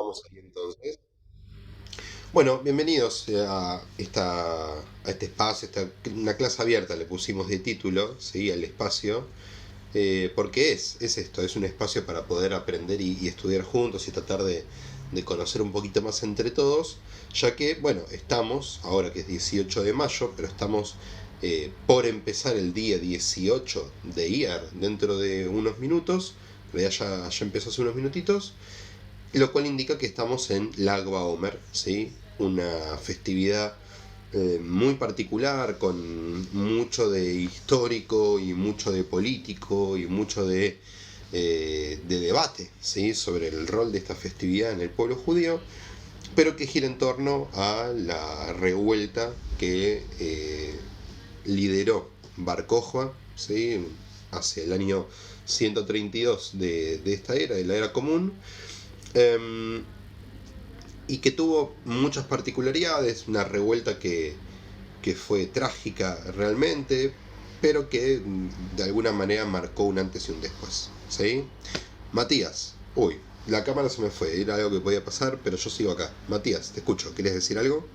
Vamos ahí entonces. Bueno, bienvenidos a este espacio, una clase abierta le pusimos de título, ¿sí? Al espacio, porque es esto, es un espacio para poder aprender y estudiar juntos y tratar de conocer un poquito más entre todos, ya que, bueno, estamos, ahora que es 18 de mayo, pero estamos por empezar el día 18 de IAR dentro de unos minutos, ya empezó hace unos minutitos, lo cual indica que estamos en Lag BaOmer, ¿sí? Una festividad muy particular, con mucho de histórico y mucho de político y mucho de debate, ¿sí? Sobre el rol de esta festividad en el pueblo judío, pero que gira en torno a la revuelta que lideró Bar Kokhba, ¿sí? Hacia el año 132 de esta era, de la era común, eh, y que tuvo muchas particularidades, una revuelta que fue trágica realmente, pero que de alguna manera marcó un antes y un después. ¿Sí? Matías, uy, la cámara se me fue, era algo que podía pasar, pero yo sigo acá. Matías, te escucho, ¿quieres decir algo?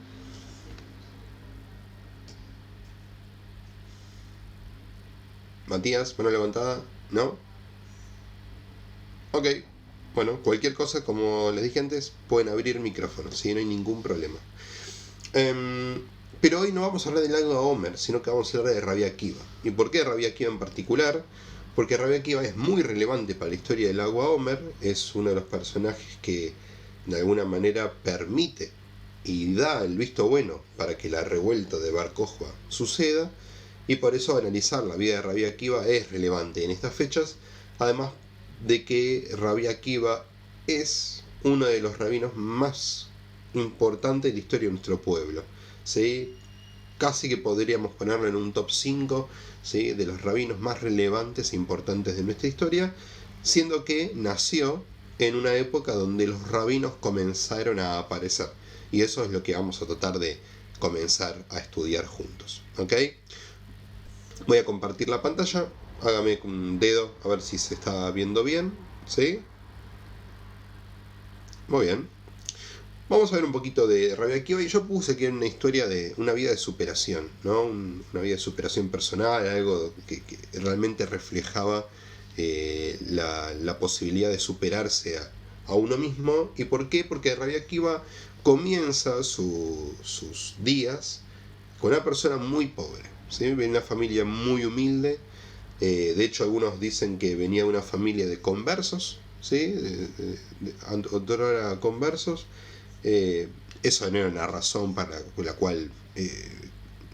Matías, mano levantada, ¿no? Ok, bueno, cualquier cosa, como les dije antes, pueden abrir micrófonos, ¿sí? No hay ningún problema. Em, pero hoy no vamos a hablar del Lago Homer, sino que vamos a hablar de Rabbi Akiva. ¿Y por qué Rabbi Akiva en particular? Porque Rabbi Akiva es muy relevante para la historia del Lago Homer, es uno de los personajes que de alguna manera permite y da el visto bueno para que la revuelta de Bar Kokhba suceda, y por eso analizar la vida de Rabbi Akiva es relevante en estas fechas, además de que Rabbi Akiva es uno de los rabinos más importantes de la historia de nuestro pueblo. ¿Sí? Casi que podríamos ponerlo en un top 5, ¿sí? De los rabinos más relevantes e importantes de nuestra historia, siendo que nació en una época donde los rabinos comenzaron a aparecer. Y eso es lo que vamos a tratar de comenzar a estudiar juntos. ¿Ok? Voy a compartir la pantalla. Hágame con un dedo a ver si se está viendo bien. ¿Sí? Muy bien. Vamos a ver un poquito de Rabbi Akiva, y yo puse que era una historia de una vida de superación, ¿no? Una vida de superación personal, algo que realmente reflejaba la posibilidad de superarse a uno mismo. ¿Y por qué? Porque Rabbi Akiva comienza sus días con una persona muy pobre, ¿sí? Viene de una familia muy humilde. De hecho, algunos dicen que venía de una familia de conversos, ¿sí? De conversos. Eso no era una razón para la cual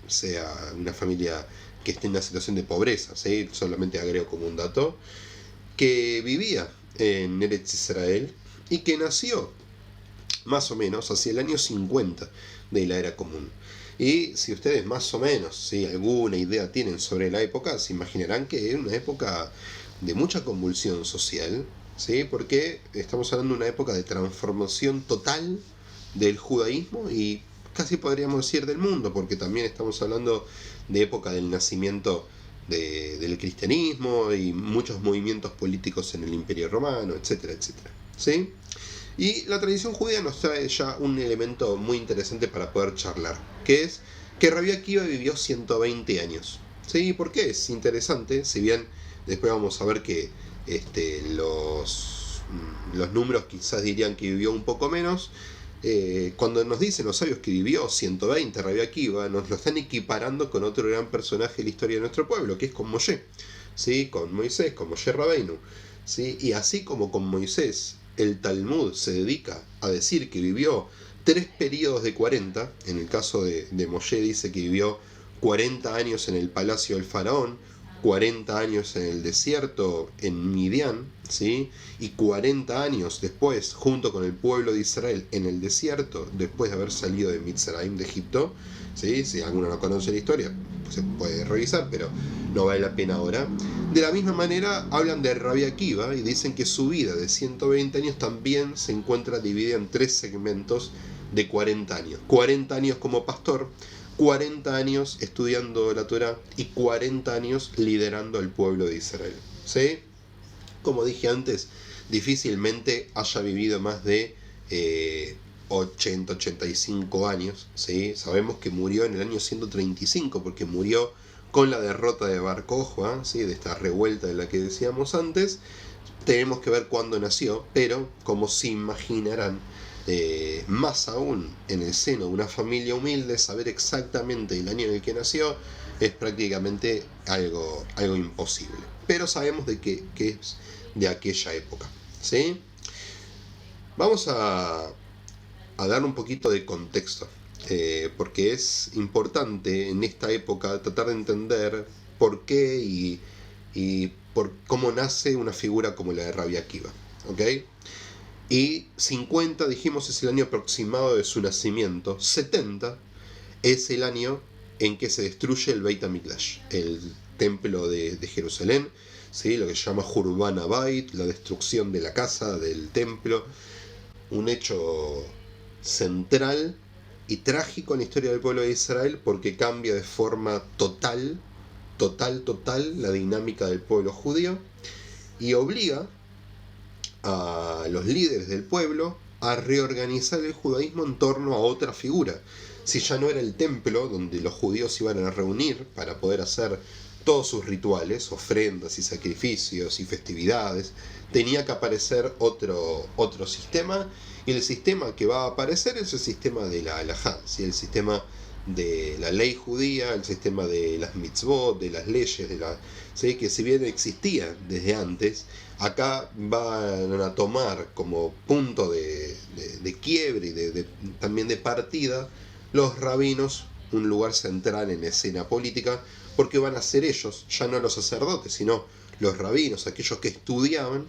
sea una familia que esté en una situación de pobreza, ¿sí? Solamente agrego como un dato, que vivía en Eretz Israel y que nació más o menos hacia el año 50 de la era común. Y si ustedes más o menos, ¿sí? Alguna idea tienen sobre la época, se imaginarán que era una época de mucha convulsión social, ¿sí? Porque estamos hablando de una época de transformación total del judaísmo y casi podríamos decir del mundo, porque también estamos hablando de época del nacimiento del cristianismo y muchos movimientos políticos en el Imperio Romano, etcétera, etcétera. ¿Sí? Y la tradición judía nos trae ya un elemento muy interesante para poder charlar, que es que Rabbi Akiva vivió 120 años. ¿Sí? ¿Por qué es interesante? Si bien después vamos a ver que los números quizás dirían que vivió un poco menos. Cuando nos dicen los sabios que vivió 120 Rabbi Akiva, nos lo están equiparando con otro gran personaje de la historia de nuestro pueblo, que es con Moshe, ¿sí? Con Moisés, con Moshe Rabbeinu, ¿sí? Y así como con Moisés el Talmud se dedica a decir que vivió 3 periodos de 40, en el caso de Moshe dice que vivió 40 años en el palacio del faraón, 40 años en el desierto en Midian, ¿sí? Y 40 años después, junto con el pueblo de Israel en el desierto, después de haber salido de Mitzrayim, de Egipto, ¿sí? Si alguno no conoce la historia, pues se puede revisar, pero no vale la pena ahora. De la misma manera, hablan de Rabbi Akiva y dicen que su vida de 120 años también se encuentra dividida en 3 segmentos de 40 años. 40 años como pastor, 40 años estudiando la Torah y 40 años liderando al pueblo de Israel. ¿Sí? Como dije antes, difícilmente haya vivido más de 80, 85 años, ¿sí? Sabemos que murió en el año 135 porque murió con la derrota de Bar Kokhba, ¿sí? De esta revuelta de la que decíamos antes. Tenemos que ver cuándo nació, pero como se imaginarán, más aún en el seno de una familia humilde, saber exactamente el año en el que nació es prácticamente algo imposible. Pero sabemos de que es de aquella época, ¿sí? Vamos a dar un poquito de contexto, porque es importante en esta época tratar de entender por qué y por cómo nace una figura como la de Rabbi Akiva, ¿ok? Y 50, dijimos, es el año aproximado de su nacimiento. 70 es el año en que se destruye el Beit HaMikdash, el templo de Jerusalén, ¿sí? Lo que se llama Hurban Abayit, la destrucción de la casa, del templo. Un hecho central y trágico en la historia del pueblo de Israel porque cambia de forma total la dinámica del pueblo judío y obliga a los líderes del pueblo a reorganizar el judaísmo en torno a otra figura. Si ya no era el templo donde los judíos iban a reunir para poder hacer todos sus rituales, ofrendas y sacrificios y festividades, tenía que aparecer otro sistema, y el sistema que va a aparecer es el sistema de la halajá, ¿sí? El sistema de la ley judía, el sistema de las mitzvot, de las leyes, ¿sí? Que si bien existía desde antes, acá van a tomar como punto de quiebre y también de partida los rabinos, un lugar central en la escena política, porque van a ser ellos, ya no los sacerdotes, sino los rabinos, aquellos que estudiaban,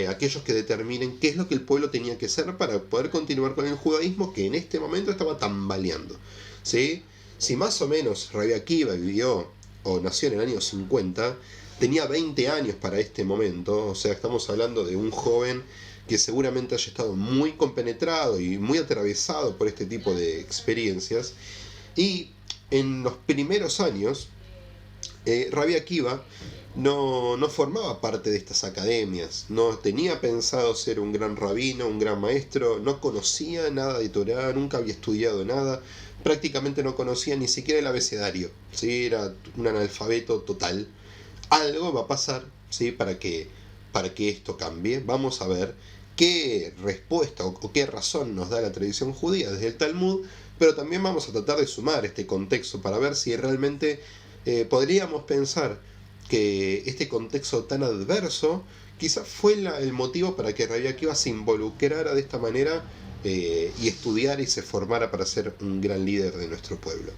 aquellos que determinen qué es lo que el pueblo tenía que hacer para poder continuar con el judaísmo que en este momento estaba tambaleando, ¿sí? Si más o menos Rabbi Akiva vivió o nació en el año 50, tenía 20 años para este momento, o sea, estamos hablando de un joven que seguramente haya estado muy compenetrado y muy atravesado por este tipo de experiencias, y en los primeros años Rabbi Akiva no formaba parte de estas academias, no tenía pensado ser un gran rabino, un gran maestro, no conocía nada de Torá, nunca había estudiado nada, prácticamente no conocía ni siquiera el abecedario, ¿sí? Era un analfabeto total. Algo va a pasar, ¿sí? para que esto cambie. Vamos a ver qué respuesta o qué razón nos da la tradición judía desde el Talmud, pero también vamos a tratar de sumar este contexto para ver si realmente podríamos pensar que este contexto tan adverso quizás fue el motivo para que Rabbi Akiva se involucrara de esta manera y estudiara y se formara para ser un gran líder de nuestro pueblo.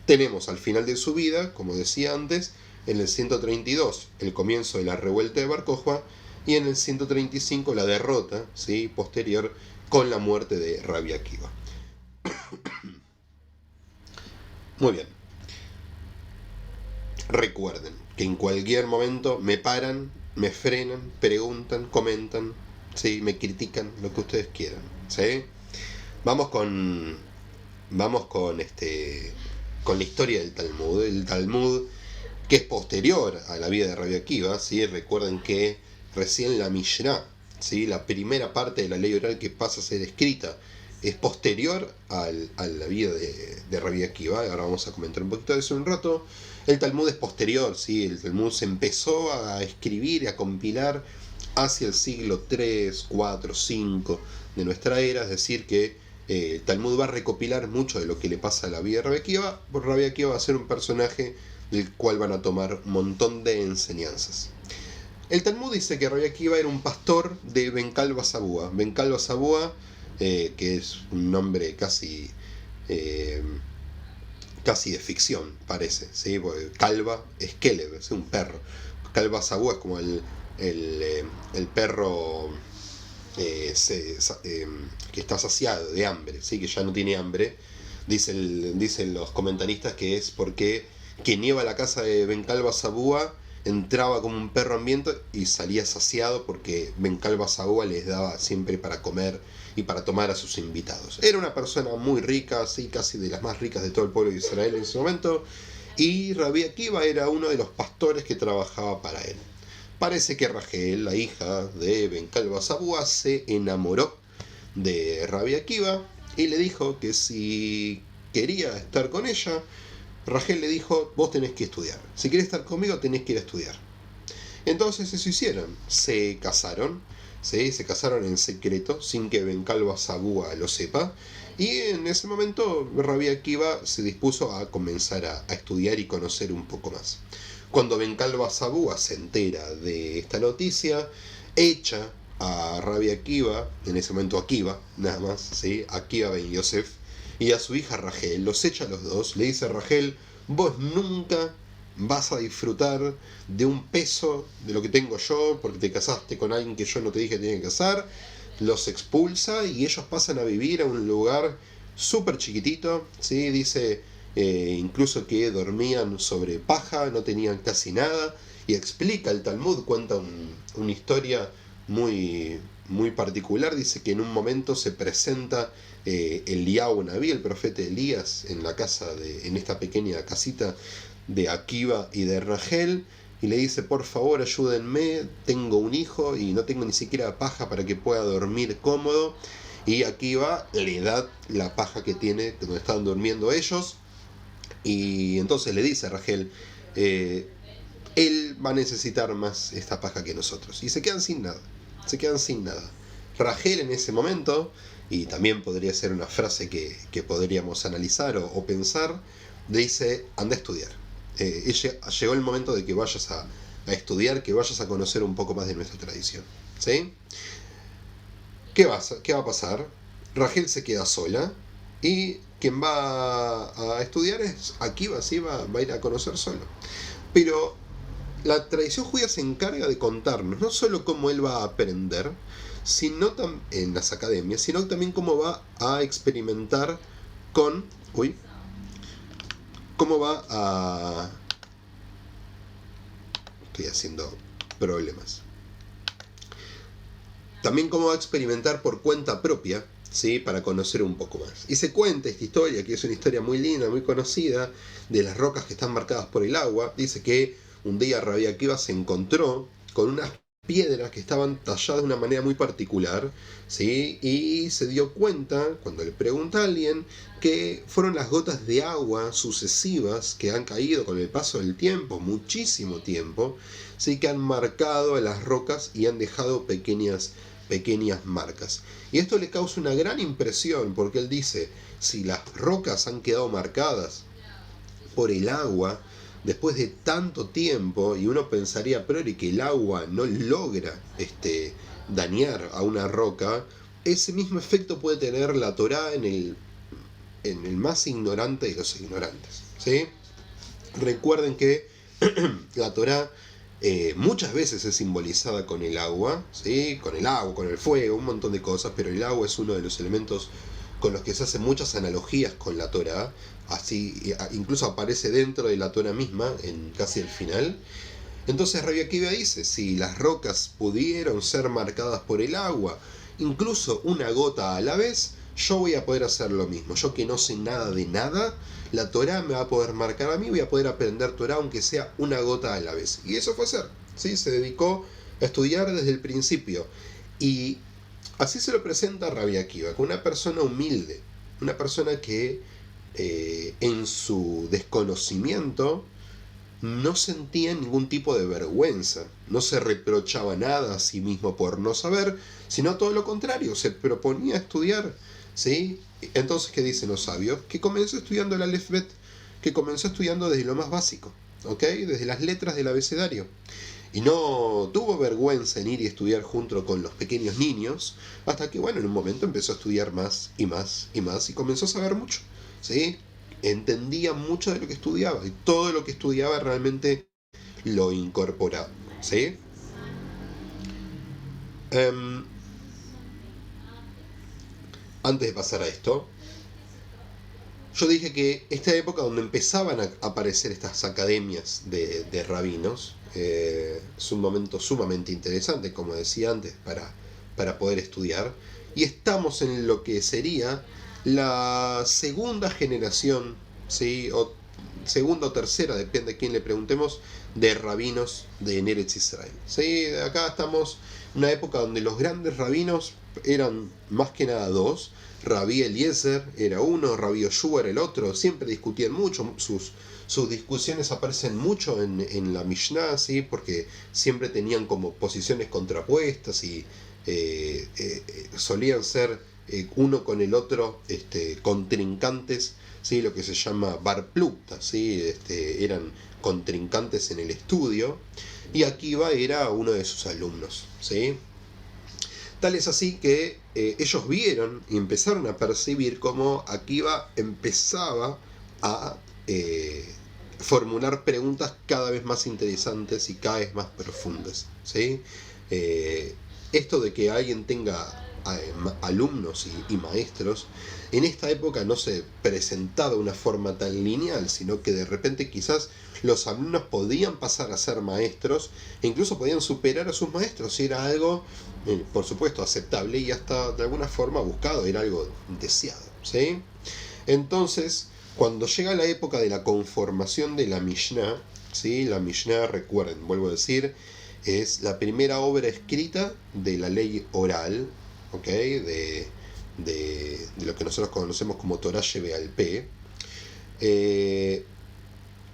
Tenemos al final de su vida, como decía antes, en el 132 el comienzo de la revuelta de Bar Kokhba y en el 135 la derrota, ¿sí? Posterior con la muerte de Rabbi Akiva. Muy bien. Recuerden que en cualquier momento me paran, me frenan, preguntan, comentan, ¿sí? Me critican, lo que ustedes quieran, ¿sí? Vamos con la historia del Talmud. El Talmud, que es posterior a la vida de Rabbi Akiva, ¿sí? Recuerden que recién la Mishnah, ¿sí? La primera parte de la ley oral que pasa a ser escrita, es posterior a la vida de Rabbi Akiva. Ahora vamos a comentar un poquito de eso en un rato. El Talmud es posterior, ¿sí? El Talmud se empezó a escribir y a compilar hacia el siglo 3, 4, 5 de nuestra era, es decir que el Talmud va a recopilar mucho de lo que le pasa a la vida de Rabbi Akiva, porque Rabbi Akiva va a ser un personaje del cual van a tomar un montón de enseñanzas. El Talmud dice que Rabbi Akiva era un pastor de Benkal Basabúa. Benkal Basabúa, que es un nombre casi de ficción, parece, ¿sí? Porque Kalba es Keleb, es un perro. Kalba Basabúa es como el perro que está saciado de hambre, ¿sí? Que ya no tiene hambre. Dicen los comentaristas que es porque quien iba a la casa de Benkal Basabúa entraba como un perro hambriento y salía saciado porque Benkal Basabúa les daba siempre para comer y para tomar a sus invitados. Era una persona muy rica, así casi de las más ricas de todo el pueblo de Israel en ese momento, y Rabbi Akiva era uno de los pastores que trabajaba para él. Parece que Rachel, la hija de Benkal Basabúa, se enamoró de Rabbi Akiva y le dijo que si quería estar con ella, Rachel le dijo, vos tenés que estudiar. Si querés estar conmigo, tenés que ir a estudiar. Entonces eso hicieron. Se casaron. ¿Sí? Se casaron en secreto, sin que Bencalva Sabúa lo sepa. Y en ese momento Rabbi Akiva se dispuso a comenzar a estudiar y conocer un poco más. Cuando Bencalva Sabúa se entera de esta noticia, echa a Rabbi Akiva, en ese momento Akiva, nada más, ¿sí? Akiva ben Yosef, y a su hija Rachel, los echa a los dos, le dice a Rachel, vos nunca vas a disfrutar de un peso de lo que tengo yo, porque te casaste con alguien que yo no te dije que tenía que casar, los expulsa y ellos pasan a vivir a un lugar súper chiquitito, ¿sí? Dice incluso que dormían sobre paja, no tenían casi nada, y explica el Talmud, cuenta una historia muy, muy particular, dice que en un momento se presenta Eliyahu Naví, el profeta Elías, en la casa en esta pequeña casita de Akiva y de Rachel, y le dice, por favor ayúdenme, tengo un hijo y no tengo ni siquiera paja para que pueda dormir cómodo. Y Akiva le da la paja que tiene donde estaban durmiendo ellos, y entonces le dice a Rachel, él va a necesitar más esta paja que nosotros. Y se quedan sin nada, se quedan sin nada. Rachel en ese momento, y también podría ser una frase que podríamos analizar o pensar, dice, anda a estudiar. Llegó el momento de que vayas a estudiar, que vayas a conocer un poco más de nuestra tradición. ¿Sí? ¿Qué va a pasar? Rachel se queda sola y quien va a estudiar es Akiva, ¿sí? va a ir a conocer solo. Pero la tradición judía se encarga de contarnos no solo cómo él va a aprender sino en las academias, sino también cómo va a experimentar con... cómo va a... Estoy haciendo problemas. También cómo va a experimentar por cuenta propia, ¿sí? Para conocer un poco más. Y se cuenta esta historia, que es una historia muy linda, muy conocida, de las rocas que están marcadas por el agua. Dice que un día Rabbi Akiva se encontró con unas piedras que estaban talladas de una manera muy particular, ¿sí? Y se dio cuenta, cuando le pregunta a alguien, que fueron las gotas de agua sucesivas que han caído con el paso del tiempo, muchísimo tiempo, ¿sí? Que han marcado a las rocas y han dejado pequeñas marcas. Y esto le causa una gran impresión, porque él dice, si las rocas han quedado marcadas por el agua, después de tanto tiempo, y uno pensaría a priori que el agua no logra dañar a una roca, ese mismo efecto puede tener la Torá en el más ignorante de los ignorantes, ¿sí? Recuerden que la Torá muchas veces es simbolizada con el agua, ¿sí? Con el agua, con el fuego, un montón de cosas, pero el agua es uno de los elementos con los que se hacen muchas analogías con la Torá, así incluso aparece dentro de la Torá misma, en casi el final. Entonces Rabbi Akiva dice, si las rocas pudieron ser marcadas por el agua, incluso una gota a la vez, yo voy a poder hacer lo mismo. Yo que no sé nada de nada, la Torá me va a poder marcar a mí, voy a poder aprender Torá aunque sea una gota a la vez. Y eso fue hacer, ¿sí? Se dedicó a estudiar desde el principio. Y así se lo presenta a Rabbi Akiva, como una persona humilde, una persona que en su desconocimiento no sentía ningún tipo de vergüenza, no se reprochaba nada a sí mismo por no saber, sino todo lo contrario, se proponía estudiar, ¿sí? Entonces, ¿qué dicen los sabios? Que comenzó estudiando el Aleph Bet, que comenzó estudiando desde lo más básico, ¿ok? Desde las letras del abecedario. Y no tuvo vergüenza en ir y estudiar junto con los pequeños niños, hasta que, bueno, en un momento empezó a estudiar más y más y más, y comenzó a saber mucho, ¿sí? Entendía mucho de lo que estudiaba, y todo lo que estudiaba realmente lo incorporaba, ¿sí? Antes de pasar a esto, yo dije que esta época donde empezaban a aparecer estas academias de rabinos, es un momento sumamente interesante, como decía antes, para poder estudiar. Y estamos en lo que sería la segunda generación, ¿sí? O segunda o tercera, depende de quién le preguntemos, de rabinos de Eretz Israel, ¿sí? Acá estamos en una época donde los grandes rabinos eran más que nada dos. Rabí Eliezer era uno, Rabí Yoshua era el otro. Siempre discutían mucho, sus discusiones aparecen mucho en la Mishnah, ¿sí? Porque siempre tenían como posiciones contrapuestas y solían ser uno con el otro contrincantes, ¿sí? Lo que se llama bar plukta, ¿sí? Eran contrincantes en el estudio, y Akiva era uno de sus alumnos, ¿sí? Tal es así que ellos vieron y empezaron a percibir cómo Akiva empezaba a formular preguntas cada vez más interesantes y cada vez más profundas, ¿sí? Esto de que alguien tenga alumnos y maestros, en esta época no se presentaba de una forma tan lineal, sino que de repente quizás los alumnos podían pasar a ser maestros e incluso podían superar a sus maestros, y era algo, por supuesto, aceptable y hasta de alguna forma buscado, era algo deseado, ¿sí? Entonces, cuando llega la época de la conformación de la Mishnah, ¿sí? La Mishnah, recuerden, vuelvo a decir, es la primera obra escrita de la ley oral, ¿ok? De lo que nosotros conocemos como Torah Shebe'al Peh.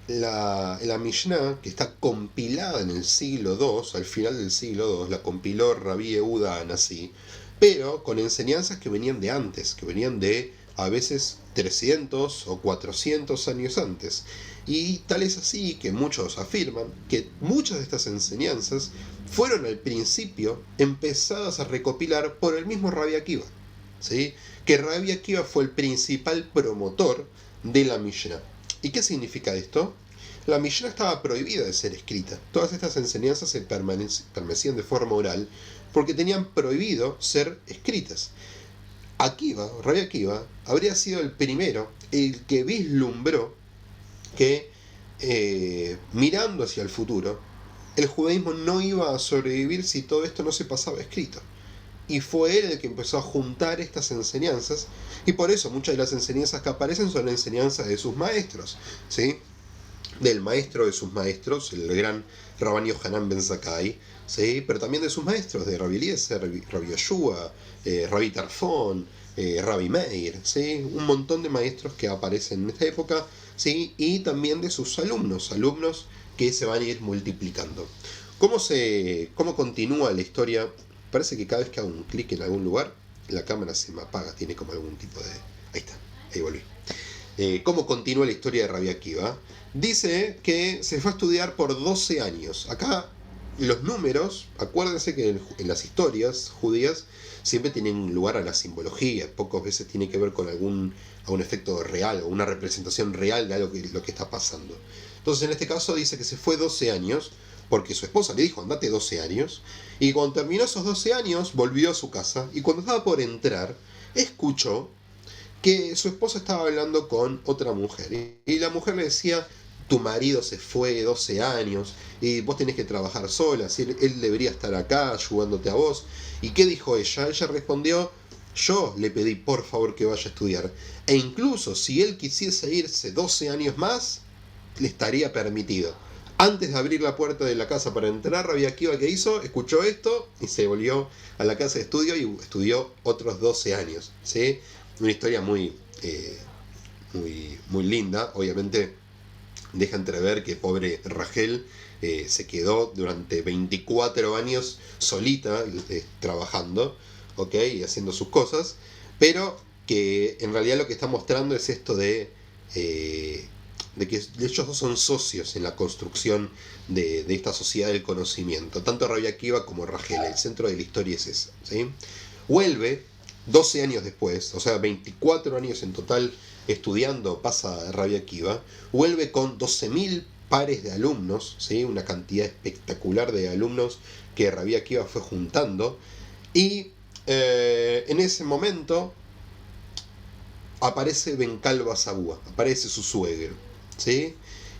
La Mishnah, que está compilada en el siglo II, al final del siglo II, la compiló Rabbi Yehuda Anasí, pero con enseñanzas que venían de antes, que venían de a veces 300 o 400 años antes. Y tal es así que muchos afirman que muchas de estas enseñanzas fueron al principio empezadas a recopilar por el mismo Rabbi Akiva, ¿sí? Que Rabbi Akiva fue el principal promotor de la Mishnah. ¿Y qué significa esto? La Mishnah estaba prohibida de ser escrita. Todas estas enseñanzas se permanecían de forma oral porque tenían prohibido ser escritas. Rabbi Akiva, habría sido el primero, el que vislumbró que mirando hacia el futuro, el judaísmo no iba a sobrevivir si todo esto no se pasaba escrito. Y fue él el que empezó a juntar estas enseñanzas, y por eso muchas de las enseñanzas que aparecen son enseñanzas de sus maestros, ¿sí? Del maestro de sus maestros, el gran Rabban Yohanan ben Zakkai, ¿sí? Pero también de sus maestros, de Rabbi Eliezer, Rabbi Yoshua, Rabbi Tarfon, Rabbi Meir, ¿sí? Un montón de maestros que aparecen en esta época, ¿sí? Y también de sus alumnos que se van a ir multiplicando. ¿Cómo continúa la historia? Parece que cada vez que hago un clic en algún lugar, la cámara se me apaga, tiene como algún tipo de... Ahí está, ahí volví. ¿Cómo continúa la historia de Rabbi Akiva? Dice que se fue a estudiar por 12 años. Acá los números, acuérdense que en las historias judías siempre tienen lugar a la simbología, pocas veces tiene que ver con a un efecto real o una representación real de algo lo que está pasando. Entonces en este caso dice que se fue 12 años porque su esposa le dijo andate 12 años, y cuando terminó esos 12 años volvió a su casa, y cuando estaba por entrar escuchó que su esposa estaba hablando con otra mujer, y la mujer le decía: tu marido se fue 12 años y vos tenés que trabajar sola, ¿sí? Él debería estar acá ayudándote a vos. ¿Y qué dijo ella? Ella respondió: yo le pedí por favor que vaya a estudiar, e incluso si él quisiese irse 12 años más, le estaría permitido. Antes de abrir la puerta de la casa para entrar, Rabbi Akiva, ¿qué hizo? Escuchó esto y se volvió a la casa de estudio y estudió otros 12 años, ¿sí? Una historia muy linda. Obviamente deja entrever que pobre Rachel se quedó durante 24 años solita trabajando, ¿ok? Y haciendo sus cosas, pero que en realidad lo que está mostrando es esto de que ellos dos son socios en la construcción de esta sociedad del conocimiento. Tanto Rabbi Akiva como Rachel, el centro de la historia es ese, ¿sí? Vuelve 12 años después, o sea 24 años en total estudiando, pasa Rabbi Akiva, vuelve con 12.000 pares de alumnos, ¿sí? Una cantidad espectacular de alumnos que Rabbi Akiva fue juntando, y en ese momento aparece Benkal Sabúa, aparece su suegro, ¿sí?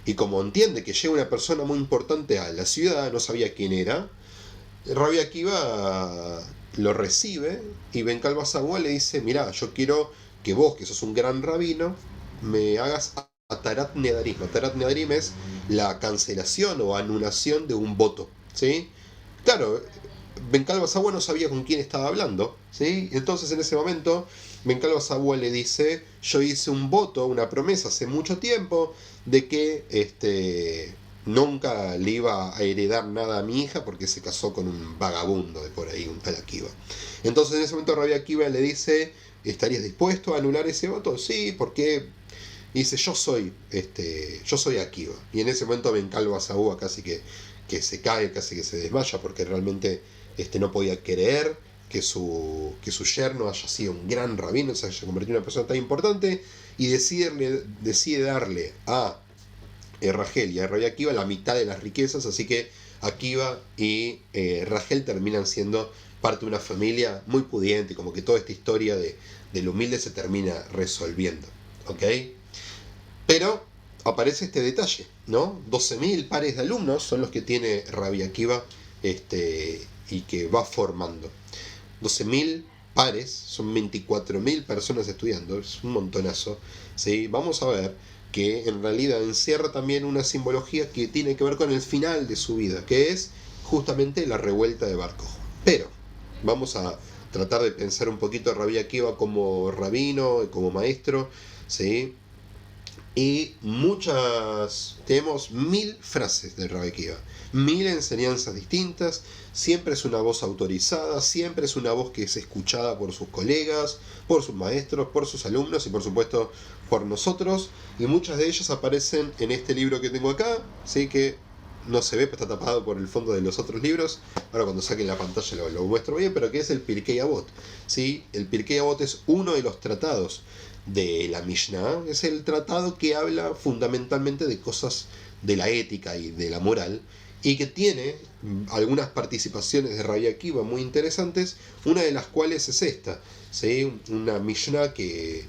Y como entiende que llega una persona muy importante a la ciudad, no sabía quién era, Rabbi Akiva lo recibe, y Benkal Sabúa le dice: mirá, yo quiero que vos, que sos un gran rabino, me hagas Atarat Nedarim. Atarat Nedarim es la cancelación o anulación de un voto, ¿sí? Claro, Benkal Basabua no sabía con quién estaba hablando, ¿sí? Entonces en ese momento Benkal Basabua le dice, yo hice un voto, una promesa hace mucho tiempo de que nunca le iba a heredar nada a mi hija porque se casó con un vagabundo de por ahí, un tal Akiva. Entonces en ese momento Rabbi Akiva le dice, ¿estarías dispuesto a anular ese voto? Sí, porque dice, yo soy Akiva. Y en ese momento Benkal Basabua casi que se cae, casi que se desmaya, porque realmente no podía creer que su yerno haya sido un gran rabino, se haya convertido en una persona tan importante, y decide darle a Rachel y a Rabbi Akiva la mitad de las riquezas, así que Akiva y Rachel terminan siendo parte de una familia muy pudiente, como que toda esta historia del humilde se termina resolviendo. ¿Ok? Pero aparece este detalle, ¿no? 12.000 pares de alumnos son los que tiene Rabbi Akiva y que va formando. 12.000 pares, son 24.000 personas estudiando, es un montonazo. ¿Sí? Vamos a ver que en realidad encierra también una simbología que tiene que ver con el final de su vida, que es justamente la revuelta de Bar Kokhba. Pero vamos a tratar de pensar un poquito a Rabbi Akiva como rabino, como maestro, ¿sí? Y tenemos 1000 frases de Rabbi Akiva, 1000 enseñanzas distintas, siempre es una voz autorizada, siempre es una voz que es escuchada por sus colegas, por sus maestros, por sus alumnos y por supuesto por nosotros, y muchas de ellas aparecen en este libro que tengo acá, ¿sí? Que no se ve, pero está tapado por el fondo de los otros libros. Ahora cuando saquen la pantalla lo muestro bien, pero que es el Pirkei Avot, ¿sí? El Pirkei Avot es uno de los tratados de la Mishnah, es el tratado que habla fundamentalmente de cosas de la ética y de la moral, y que tiene algunas participaciones de Rabbi Akiva muy interesantes, una de las cuales es esta, ¿sí? Una Mishnah que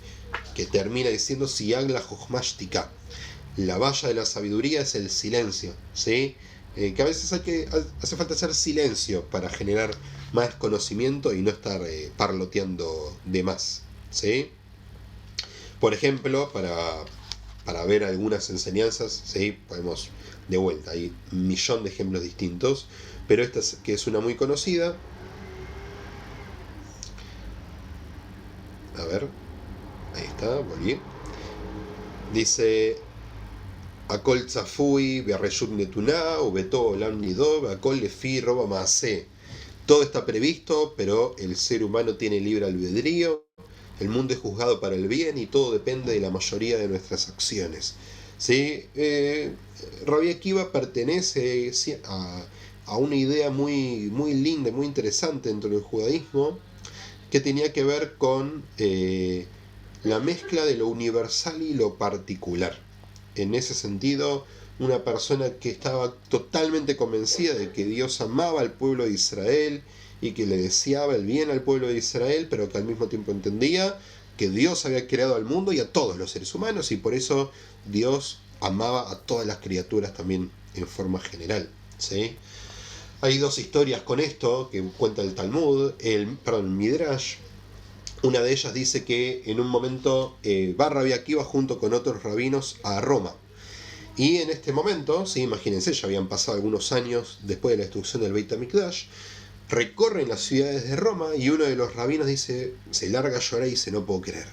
termina diciendo Siag la Jochma Shtika, la valla de la sabiduría es el silencio, ¿sí? Que a veces hace falta hacer silencio para generar más conocimiento y no estar parloteando de más, ¿sí? Por ejemplo, para ver algunas enseñanzas, ¿sí? Podemos, de vuelta, hay un millón de ejemplos distintos, pero esta que es una muy conocida. A ver, ahí está, volví. Dice, Akol tzafui, be'areshut netuná, ubeto olam nido, be'akol lefi roba maaseh. Todo está previsto, pero el ser humano tiene libre albedrío. El mundo es juzgado para el bien y todo depende de la mayoría de nuestras acciones. ¿Sí? Rabbi Akiva pertenece a una idea muy, muy linda, muy interesante dentro del judaísmo, que tenía que ver con la mezcla de lo universal y lo particular. En ese sentido, una persona que estaba totalmente convencida de que Dios amaba al pueblo de Israel y que le deseaba el bien al pueblo de Israel, pero que al mismo tiempo entendía que Dios había creado al mundo y a todos los seres humanos, y por eso Dios amaba a todas las criaturas también en forma general, ¿sí? Hay dos historias con esto que cuenta el Talmud, el Midrash. Una de ellas dice que en un momento va Rabbi Akiva junto con otros rabinos a Roma. Y en este momento, ¿sí? Imagínense, ya habían pasado algunos años después de la destrucción del Beit HaMikdash, recorren las ciudades de Roma y uno de los rabinos dice, se larga a llorar y dice, no puedo creer.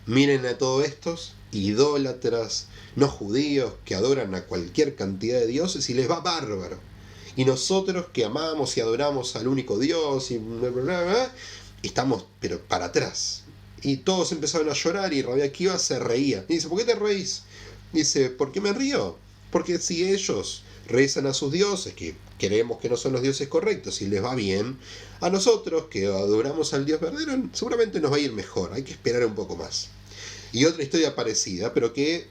Miren a todos estos idólatras, no judíos, que adoran a cualquier cantidad de dioses y les va bárbaro. Y nosotros que amamos y adoramos al único Dios y bla, bla, bla, bla, estamos pero para atrás. Y todos empezaron a llorar y Rabbi Akiva se reía. Y dice, ¿por qué te reís? Dice, ¿por qué me río? Porque si ellos rezan a sus dioses, que creemos que no son los dioses correctos, y les va bien, a nosotros que adoramos al Dios verdadero, seguramente nos va a ir mejor, hay que esperar un poco más. Y otra historia parecida, pero que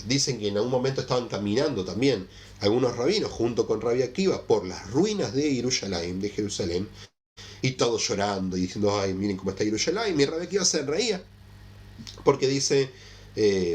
dicen que en algún momento estaban caminando también algunos rabinos junto con Rabbi Akiva por las ruinas de Jerusalén, y todos llorando y diciendo, ay, miren cómo está Jerusalén, y Rabbi Akiva se reía, porque dice,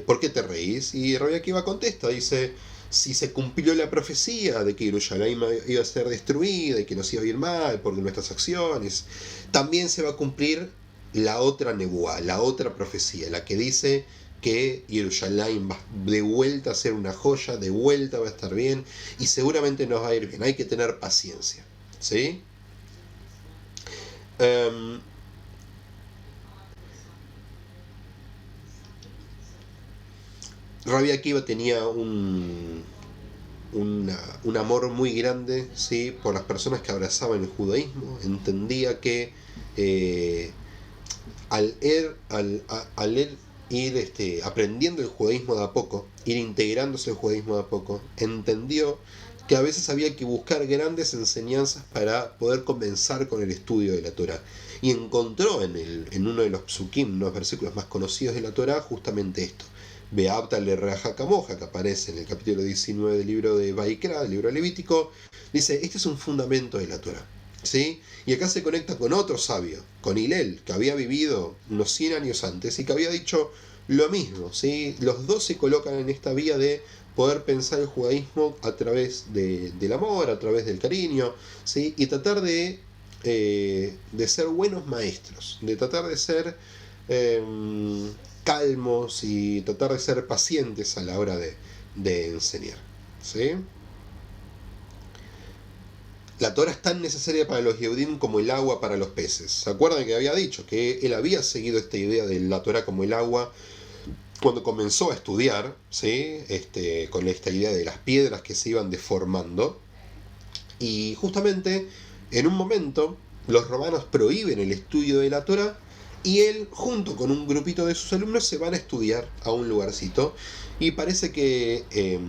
¿por qué te reís? Y Rabbi Akiva contesta, dice, si se cumplió la profecía de que Jerusalén iba a ser destruida y que nos iba a ir mal por nuestras acciones, también se va a cumplir la otra nebuá, la otra profecía, la que dice que Jerusalén va de vuelta a ser una joya, de vuelta va a estar bien y seguramente nos va a ir bien. Hay que tener paciencia, ¿sí? Em, Rabbi Akiva tenía un amor muy grande, ¿sí?, por las personas que abrazaban el judaísmo. Entendía que eh, al ir aprendiendo el judaísmo de a poco, ir integrándose el judaísmo de a poco, entendió que a veces había que buscar grandes enseñanzas para poder comenzar con el estudio de la Torá. Y encontró en uno de los psukim, los versículos más conocidos de la Torá, justamente esto. Beabta le reaja camoja, que aparece en el capítulo 19 del libro de Vaikra, del libro levítico, dice, este es un fundamento de la Torá. ¿Sí? Y acá se conecta con otro sabio, con Hillel, que había vivido unos 100 años antes y que había dicho lo mismo. ¿Sí? Los dos se colocan en esta vía de poder pensar el judaísmo a través del amor, a través del cariño, ¿sí?, y tratar de ser buenos maestros, de tratar de ser eh, calmos y tratar de ser pacientes a la hora de enseñar. ¿Sí? La Torah es tan necesaria para los Yehudim como el agua para los peces. ¿Se acuerdan que había dicho que él había seguido esta idea de la Torah como el agua cuando comenzó a estudiar, ¿sí?, con esta idea de las piedras que se iban deformando? Y justamente en un momento los romanos prohíben el estudio de la Torah y él, junto con un grupito de sus alumnos, se van a estudiar a un lugarcito y parece que eh,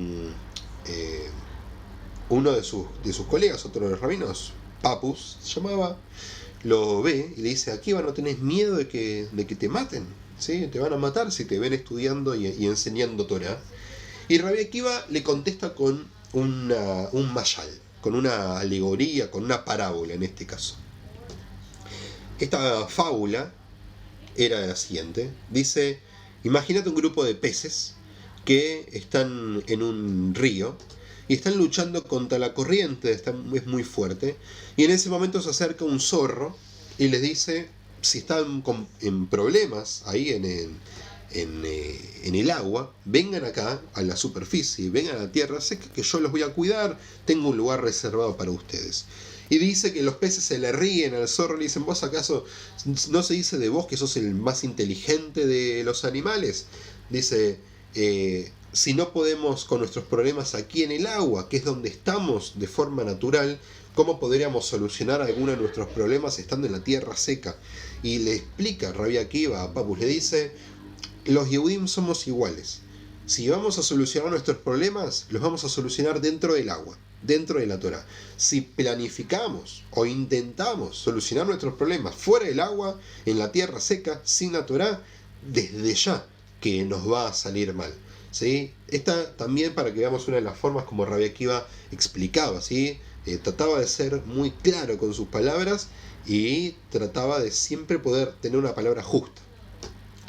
uno de sus colegas, otro de los rabinos, Papus, se llamaba, lo ve y le dice, Akiva, ¿no tenés miedo de que te maten? ¿Sí? Te van a matar si te ven estudiando y enseñando Torah. Y Rabbi Akiva le contesta con un mayal, con una alegoría, con una parábola en este caso. Esta fábula era la siguiente. Dice, imagínate un grupo de peces que están en un río y están luchando contra la corriente, es muy fuerte, y en ese momento se acerca un zorro y les dice, si están en problemas ahí en el agua, vengan acá a la superficie, vengan a la tierra seca que yo los voy a cuidar, tengo un lugar reservado para ustedes. Y dice que los peces se le ríen al zorro y le dicen, ¿vos acaso no se dice de vos que sos el más inteligente de los animales? Dice, si no podemos con nuestros problemas aquí en el agua, que es donde estamos de forma natural, ¿cómo podríamos solucionar alguno de nuestros problemas estando en la tierra seca? Y le explica Rabbi Akiva a Papus, le dice, los Yehudim somos iguales. Si vamos a solucionar nuestros problemas, los vamos a solucionar dentro del agua, dentro de la Torah. Si planificamos o intentamos solucionar nuestros problemas fuera del agua, en la tierra seca, sin la Torah, desde ya que nos va a salir mal. ¿Sí? Esta también, para que veamos una de las formas como Rabbi Akiva explicaba, ¿sí? Trataba de ser muy claro con sus palabras y trataba de siempre poder tener una palabra justa.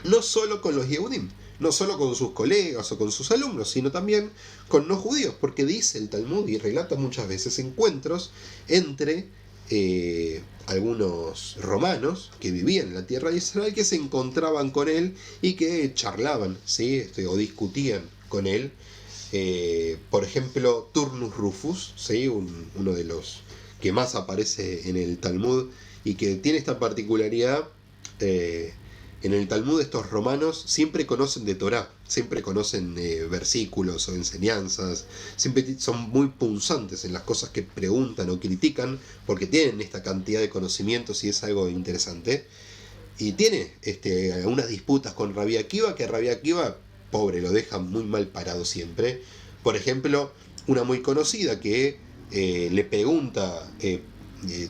No solo con los Yehudim, no solo con sus colegas o con sus alumnos, sino también con no judíos, porque dice el Talmud y relata muchas veces encuentros entre algunos romanos que vivían en la tierra de Israel, que se encontraban con él y que charlaban, ¿sí? O discutían con él. Por ejemplo, Turnus Rufus, ¿sí? Uno de los que más aparece en el Talmud y que tiene esta particularidad. En el Talmud estos romanos siempre conocen de Torá, siempre conocen versículos o enseñanzas, siempre son muy punzantes en las cosas que preguntan o critican, porque tienen esta cantidad de conocimientos y es algo interesante. Y tiene algunas disputas con Rabbi Akiva, que Rabbi Akiva, pobre, lo deja muy mal parado siempre. Por ejemplo, una muy conocida que le pregunta,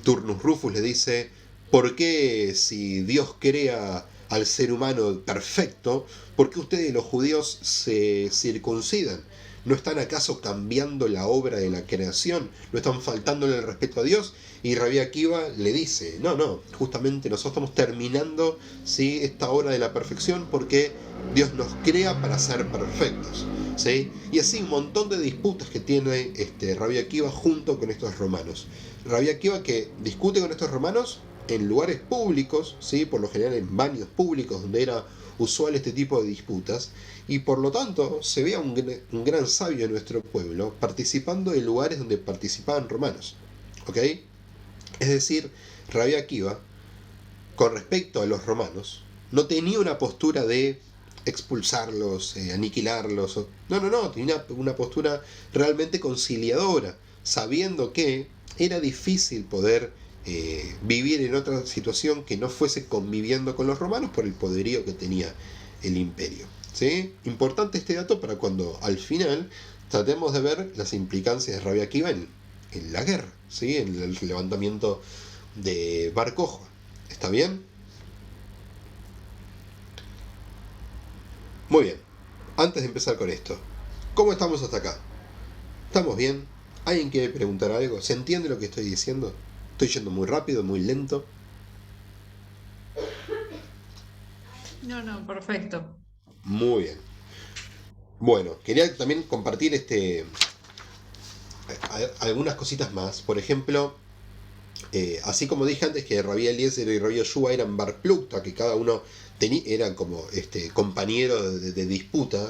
Turnus Rufus le dice, ¿por qué si Dios crea al ser humano perfecto, por qué ustedes los judíos se circuncidan? ¿No están acaso cambiando la obra de la creación? ¿No están faltándole el respeto a Dios? Y Rabbi Akiva le dice, no, justamente nosotros estamos terminando, ¿sí?, esta obra de la perfección porque Dios nos crea para ser perfectos, ¿sí? Y así un montón de disputas que tiene Rabbi Akiva junto con estos romanos. Rabbi Akiva que discute con estos romanos en lugares públicos, ¿sí?, por lo general en baños públicos donde era usual este tipo de disputas, y por lo tanto se veía un gran sabio en nuestro pueblo participando en lugares donde participaban romanos. ¿Ok? Es decir, Rabbi Akiva con respecto a los romanos, no tenía una postura de expulsarlos, aniquilarlos. No, tenía una postura realmente conciliadora, sabiendo que era difícil poder vivir en otra situación que no fuese conviviendo con los romanos por el poderío que tenía el imperio. ¿Sí? Importante este dato para cuando al final tratemos de ver las implicancias de Rabia Akiva en la guerra, ¿sí? En el levantamiento de Bar Kokhba. ¿Está bien? Muy bien. Antes de empezar con esto, ¿cómo estamos hasta acá? ¿Estamos bien? ¿Alguien quiere preguntar algo? ¿Se entiende lo que estoy diciendo? ¿Estoy yendo muy rápido, muy lento? No, perfecto. Muy bien. Bueno, quería también compartir algunas cositas más. Por ejemplo, así como dije antes que Rabbi Eliezer y Rabbi Yoshua eran bar plukta, que cada uno eran como compañero de disputa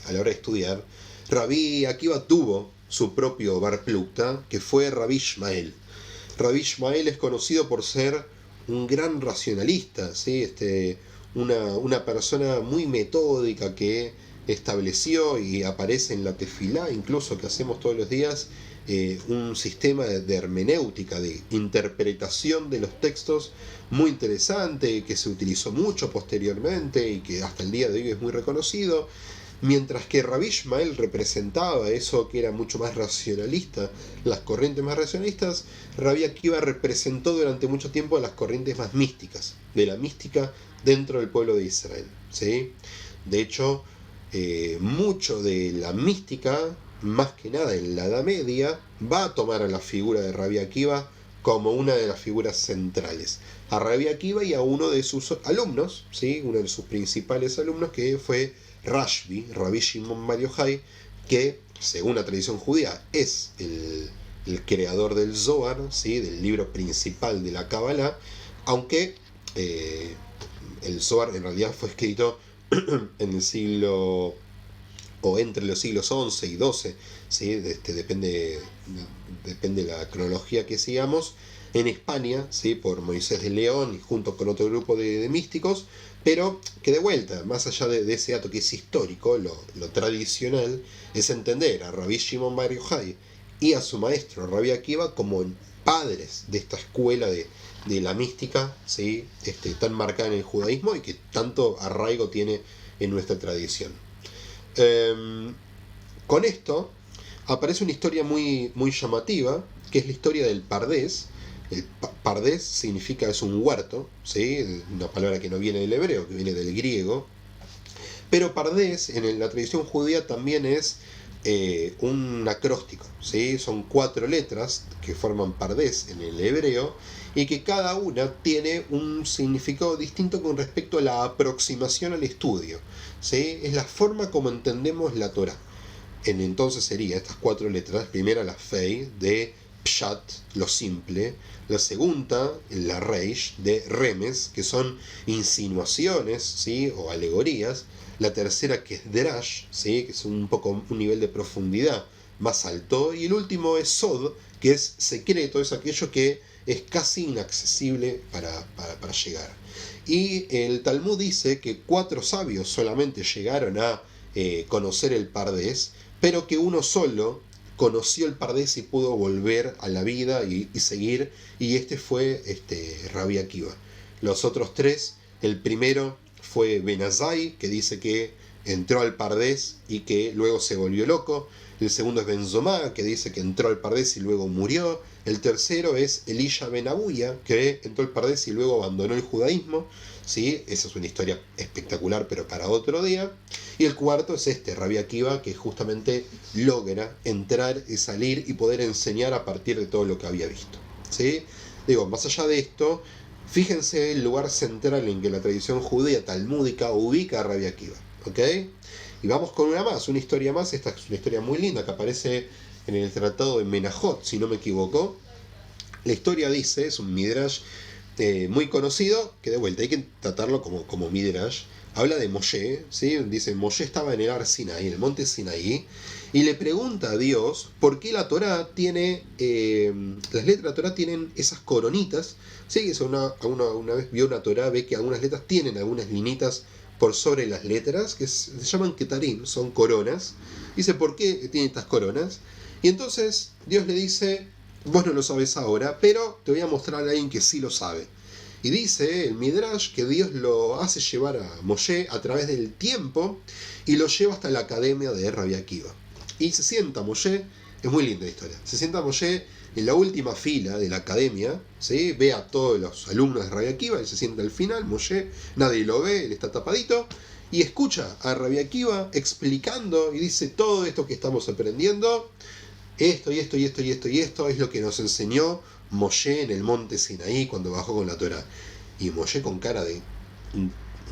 a la hora de estudiar, Rabbi Akiva tuvo su propio bar plukta, que fue Rabbi Ishmael. Rabbi Ishmael es conocido por ser un gran racionalista, ¿sí? Una persona muy metódica que estableció y aparece en la tefilá, incluso que hacemos todos los días, un sistema de hermenéutica, de interpretación de los textos muy interesante, que se utilizó mucho posteriormente y que hasta el día de hoy es muy reconocido. Mientras que Rabbi Ishmael representaba eso que era mucho más racionalista, las corrientes más racionalistas, Rabbi Akiva representó durante mucho tiempo a las corrientes más místicas, de la mística dentro del pueblo de Israel. ¿Sí? De hecho, mucho de la mística, más que nada en la Edad Media, va a tomar a la figura de Rabbi Akiva como una de las figuras centrales. A Rabbi Akiva y a uno de sus alumnos, ¿sí? Uno de sus principales alumnos, que fue Rashbi, Rabbi Shimon Bar Yochai, que según la tradición judía es el creador del Zohar, ¿sí? Del libro principal de la Kabbalah, aunque el Zohar en realidad fue escrito en el siglo o entre los siglos XI y XII, ¿sí? Depende de la cronología que sigamos, en España, ¿sí? Por Moisés de León y junto con otro grupo de místicos, pero que de vuelta, más allá de ese dato que es histórico, lo tradicional es entender a Rabbi Shimon Bar Yochai y a su maestro Rabbi Akiva como padres de esta escuela de la mística, ¿sí? Tan marcada en el judaísmo y que tanto arraigo tiene en nuestra tradición. Con esto aparece una historia muy, muy llamativa, que es la historia del Pardés. El Pardés significa, es un huerto, ¿sí? Una palabra que no viene del hebreo, que viene del griego. Pero Pardés en la tradición judía también es un acróstico, ¿sí? Son 4 letras que forman Pardés en el hebreo y que cada una tiene un significado distinto con respecto a la aproximación al estudio, ¿sí? Es la forma como entendemos la Torah. Entonces sería estas 4 letras: primera la Fei de Pshat, lo simple; la segunda la Reish de Remes, que son insinuaciones, ¿sí? O alegorías; la tercera, que es Drash, ¿sí? Que es un poco un nivel de profundidad más alto; y el último es Sod, que es secreto, es aquello que es casi inaccesible para llegar. Y el Talmud dice que 4 sabios solamente llegaron a conocer el Pardés, pero que uno solo conoció el Pardés y pudo volver a la vida y seguir, y fue Rabbi Akiva. Los otros 3, el primero fue Ben Azai, que dice que entró al Pardés y que luego se volvió loco. El segundo es Ben Zomá, que dice que entró al Pardés y luego murió. El tercero es Elisha Ben Abuya, que entró al Pardés y luego abandonó el judaísmo. ¿Sí? Esa es una historia espectacular, pero para otro día. Y el cuarto es Rabbi Akiva, que justamente logra entrar y salir y poder enseñar a partir de todo lo que había visto. ¿Sí? Digo, más allá de esto, fíjense el lugar central en que la tradición judía talmúdica ubica a Rabbi Akiva. ¿Ok? Y vamos con una historia más. Esta es una historia muy linda que aparece en el tratado de Menajot, si no me equivoco. La historia dice, es un midrash muy conocido, que de vuelta hay que tratarlo como Midrash. Habla de Moshe, ¿sí? Dice, Moshe estaba en el Ar Sinaí, en el monte Sinaí, y le pregunta a Dios por qué la Torá tiene, las letras de la Torá tienen esas coronitas, ¿sí? Eso una vez vio una Torá, ve que algunas letras tienen algunas linitas por sobre las letras, que se llaman ketarim, son coronas. Dice, ¿por qué tiene estas coronas? Y entonces Dios le dice, vos no lo sabes ahora, pero te voy a mostrar a alguien que sí lo sabe. Y dice el Midrash que Dios lo hace llevar a Moshe a través del tiempo y lo lleva hasta la academia de Rabbi Akiva. Y se sienta Moshe, es muy linda la historia, se sienta Moshe en la última fila de la academia, ¿sí? Ve a todos los alumnos de Rabbi Akiva, él se sienta al final, Moshe, nadie lo ve, él está tapadito, y escucha a Rabbi Akiva explicando y dice todo esto que estamos aprendiendo, esto y esto y esto y esto y esto es lo que nos enseñó Moshe en el monte Sinaí cuando bajó con la Torá. Y Moshe con cara de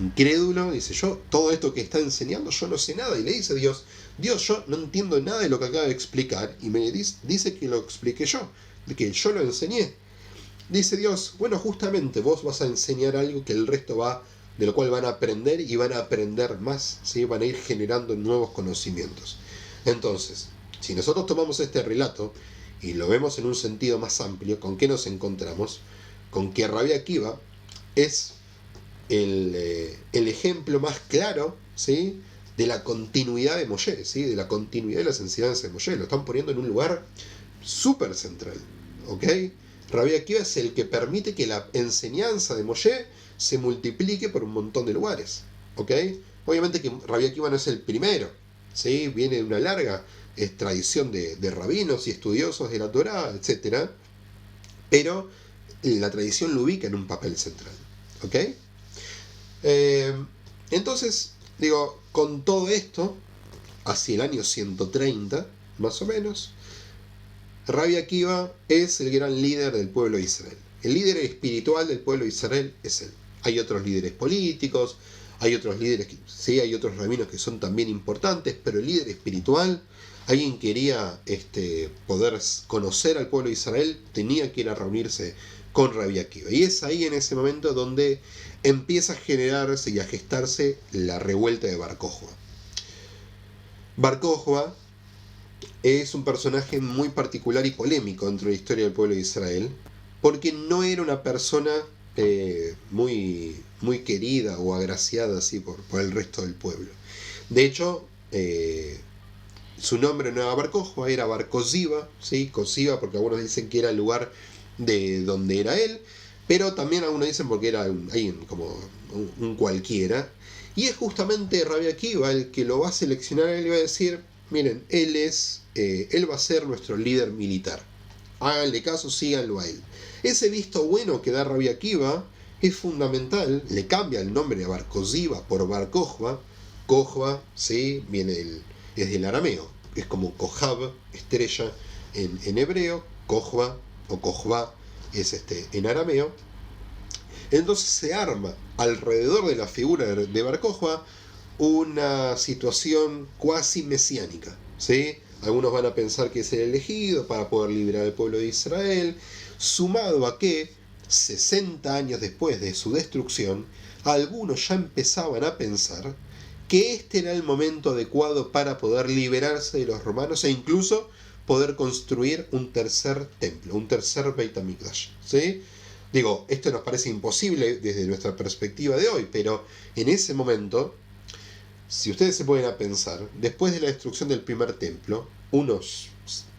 incrédulo dice, yo todo esto que está enseñando yo no sé nada. Y le dice Dios, yo no entiendo nada de lo que acaba de explicar. Y me dice que lo expliqué yo, de que yo lo enseñé. Dice Dios, bueno, justamente vos vas a enseñar algo que el resto de lo cual van a aprender y van a aprender más, ¿sí? Van a ir generando nuevos conocimientos. Entonces, si nosotros tomamos este relato y lo vemos en un sentido más amplio, ¿con qué nos encontramos? Con que Rabbi Akiva es el ejemplo más claro, ¿sí? De la continuidad de Moshe, ¿sí? De la continuidad de las enseñanzas de Moshe. Lo están poniendo en un lugar súper central, ¿ok? Rabbi Akiva es el que permite que la enseñanza de Moshe se multiplique por un montón de lugares, ¿ok? Obviamente que Rabbi Akiva no es el primero, ¿sí? Viene de una larga tradición de rabinos y estudiosos de la Torá, etc. Pero la tradición lo ubica en un papel central, ¿ok? Entonces, digo, con todo esto, hacia el año 130, más o menos, Rabbi Akiva es el gran líder del pueblo de Israel. El líder espiritual del pueblo de Israel es él. Hay otros líderes políticos, hay otros líderes, sí, hay otros rabinos que son también importantes, pero el líder espiritual, alguien quería poder conocer al pueblo de Israel, tenía que ir a reunirse con Rabbi Akiva. Y es ahí en ese momento donde empieza a generarse y a gestarse la revuelta de Bar Kokhba. Bar Kokhba es un personaje muy particular y polémico dentro de la historia del pueblo de Israel, porque no era una persona muy, muy querida o agraciada así por el resto del pueblo. De hecho, su nombre no era Bar Kokhba, era Bar Koziba, ¿sí? Koziba porque algunos dicen que era el lugar de donde era él, pero también algunos dicen porque era como un cualquiera. Y es justamente Rabbi Akiva el que lo va a seleccionar, él va a decir, miren, él va a ser nuestro líder militar. Háganle caso, síganlo a él. Ese visto bueno que da Rabbi Akiva es fundamental, le cambia el nombre de Bar Koziba por Bar Kokhba. Kokhba, ¿sí? Es del arameo, es como Kohab, estrella en hebreo, Kokhba o Kokhba es en arameo. Entonces se arma alrededor de la figura de Bar Kokhba una situación cuasi mesiánica, ¿sí? Algunos van a pensar que es el elegido para poder liberar al pueblo de Israel, sumado a que 60 años después de su destrucción, algunos ya empezaban a pensar que este era el momento adecuado para poder liberarse de los romanos e incluso poder construir un tercer templo, un tercer Beit HaMikdash, ¿sí? Digo, esto nos parece imposible desde nuestra perspectiva de hoy, pero en ese momento, si ustedes se ponen a pensar, después de la destrucción del primer templo, unos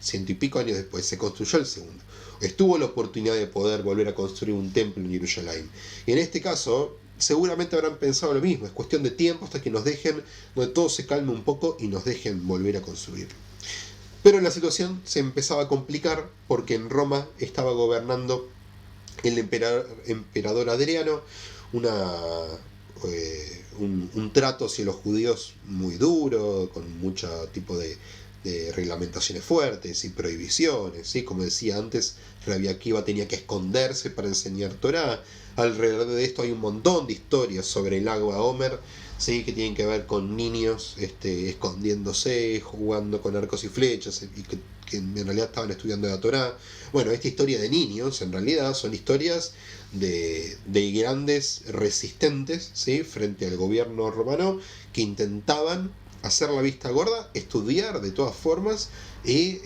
100 y pico años después, se construyó el segundo. Estuvo la oportunidad de poder volver a construir un templo en Jerusalén. Y en este caso, seguramente habrán pensado lo mismo. Es cuestión de tiempo hasta que nos dejen, donde todo se calme un poco y nos dejen volver a construir. Pero la situación se empezaba a complicar porque en Roma estaba gobernando el emperador Adriano, un trato hacia los judíos muy duro, con mucho tipo de reglamentaciones fuertes y prohibiciones, ¿sí? Como decía antes, Rabbi Akiva tenía que esconderse para enseñar Torá. Alrededor de esto hay un montón de historias sobre el Lag BaOmer, ¿sí? Que tienen que ver con niños escondiéndose, jugando con arcos y flechas, y que en realidad estaban estudiando la Torá. Bueno, esta historia de niños en realidad son historias de grandes resistentes, ¿sí? Frente al gobierno romano, que intentaban hacer la vista gorda, estudiar de todas formas y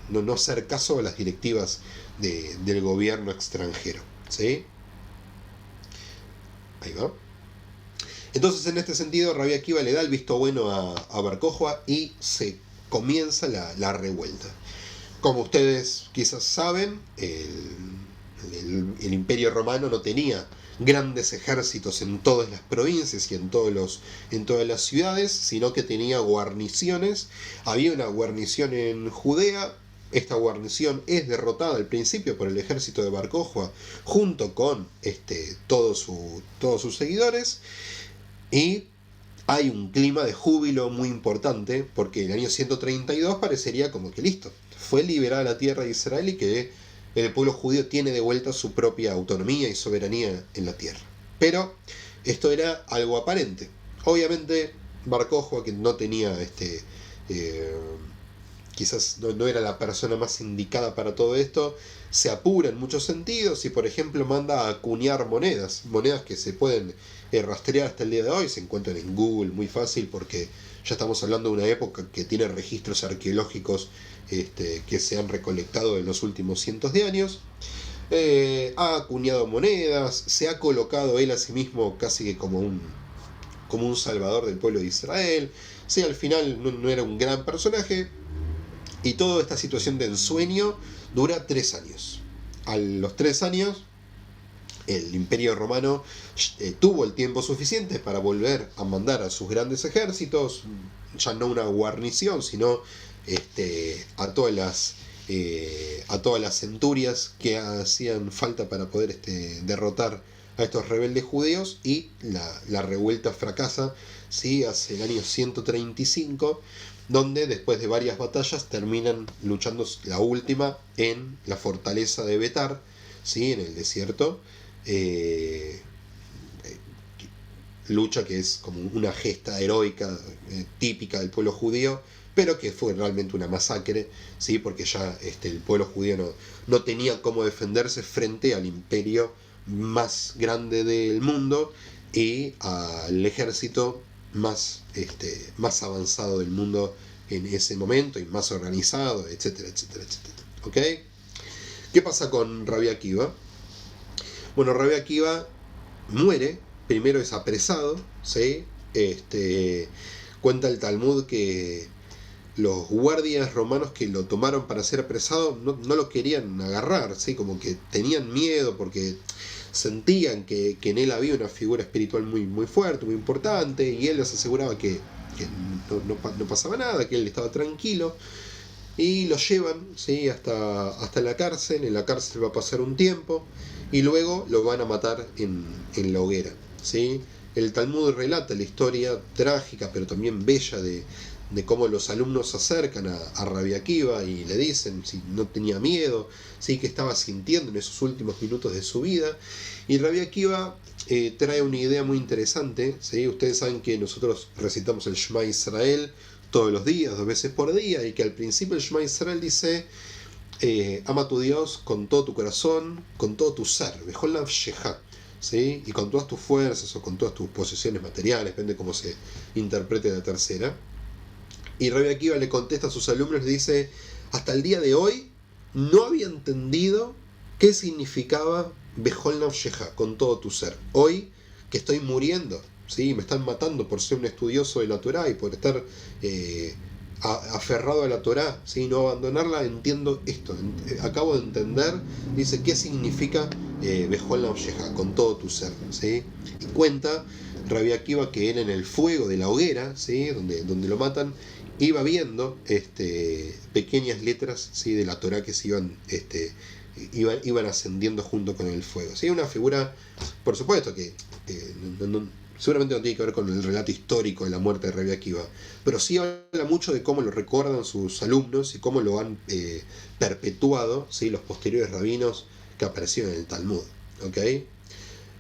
no hacer caso a las directivas del gobierno extranjero, ¿sí? Ahí va. Entonces, en este sentido, Rabbi Akiva le da el visto bueno a Bar Kokhba y se comienza la revuelta. Como ustedes quizás saben, el Imperio Romano no tenía grandes ejércitos en todas las provincias y en todas las ciudades, sino que tenía guarniciones. Había una guarnición en Judea. Esta guarnición es derrotada al principio por el ejército de Bar Kokhba junto con todos sus seguidores, y hay un clima de júbilo muy importante porque en el año 132 parecería como que listo, fue liberada la tierra de Israel y que el pueblo judío tiene de vuelta su propia autonomía y soberanía en la tierra. Pero esto era algo aparente. Obviamente Bar Kokhba, que no tenía quizás no era la persona más indicada para todo esto, se apura en muchos sentidos y, por ejemplo, manda a acuñar monedas que se pueden rastrear hasta el día de hoy, se encuentran en Google muy fácil porque ya estamos hablando de una época que tiene registros arqueológicos que se han recolectado en los últimos cientos de años. Ha acuñado monedas, se ha colocado él a sí mismo casi que como un salvador del pueblo de Israel. Sí, al final no era un gran personaje. Y toda esta situación de ensueño dura 3 años. A los 3 años, el Imperio Romano tuvo el tiempo suficiente para volver a mandar a sus grandes ejércitos, ya no una guarnición, sino a todas las centurias que hacían falta para poder derrotar a estos rebeldes judíos, y la revuelta fracasa, ¿sí? Hacia el año 135, donde después de varias batallas terminan luchando la última en la fortaleza de Betar, ¿sí? En el desierto. Lucha que es como una gesta heroica típica del pueblo judío, pero que fue realmente una masacre, ¿sí? Porque ya el pueblo judío no tenía cómo defenderse frente al imperio más grande del mundo y al ejército más avanzado del mundo en ese momento y más organizado, etcétera, etcétera, etcétera. ¿Ok? ¿Qué pasa con Rabbi Akiva? Bueno, Rabbi Akiva muere, primero es apresado, ¿sí? Cuenta el Talmud que los guardias romanos que lo tomaron para ser apresado no lo querían agarrar, ¿sí? Como que tenían miedo porque sentían que en él había una figura espiritual muy, muy fuerte, muy importante, y él les aseguraba que no pasaba nada, que él estaba tranquilo, y lo llevan, ¿sí? hasta la cárcel. En la cárcel va a pasar un tiempo y luego lo van a matar en la hoguera, ¿sí? El Talmud relata la historia trágica pero también bella de cómo los alumnos se acercan a Rabbi Akiva y le dicen si no tenía miedo, ¿sí? Que estaba sintiendo en esos últimos minutos de su vida. Y Rabbi Akiva trae una idea muy interesante, ¿sí? Ustedes saben que nosotros recitamos el Shema Israel todos los días, 2 veces por día, y que al principio el Shema Israel dice: ama a tu Dios con todo tu corazón, con todo tu ser, Bechol Nafshecha, ¿sí? Y con todas tus fuerzas o con todas tus posesiones materiales, depende cómo se interprete la tercera. Y Rabbi Akiva le contesta a sus alumnos, le dice: hasta el día de hoy no había entendido qué significaba Bechol Nafshecha, con todo tu ser. Hoy que estoy muriendo, ¿sí? Me están matando por ser un estudioso de la Torá y por estar aferrado a la Torá, ¿sí? No abandonarla, entiendo esto. Acabo de entender, dice, qué significa Bechol Nafshecha, con todo tu ser, ¿sí? Y cuenta Rabbi Akiva que él en el fuego de la hoguera, ¿sí? donde lo matan, iba viendo pequeñas letras, ¿sí? De la Torá que se iban ascendiendo junto con el fuego, ¿sí? Una figura, por supuesto, que seguramente no tiene que ver con el relato histórico de la muerte de Rabbi Akiva, pero sí habla mucho de cómo lo recuerdan sus alumnos y cómo lo han perpetuado, ¿sí?, los posteriores rabinos que aparecieron en el Talmud. ¿Okay?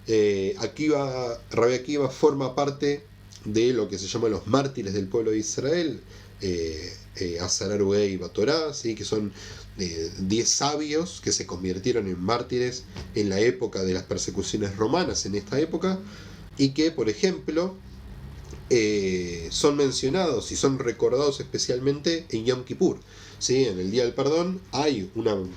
Rabbi Akiva forma parte de lo que se llama los mártires del pueblo de Israel, Azarar Uey y Batorá, ¿sí?, que son 10 sabios que se convirtieron en mártires en la época de las persecuciones romanas, en esta época, y que, por ejemplo, son mencionados y son recordados especialmente en Yom Kippur. ¿Sí? En el Día del Perdón hay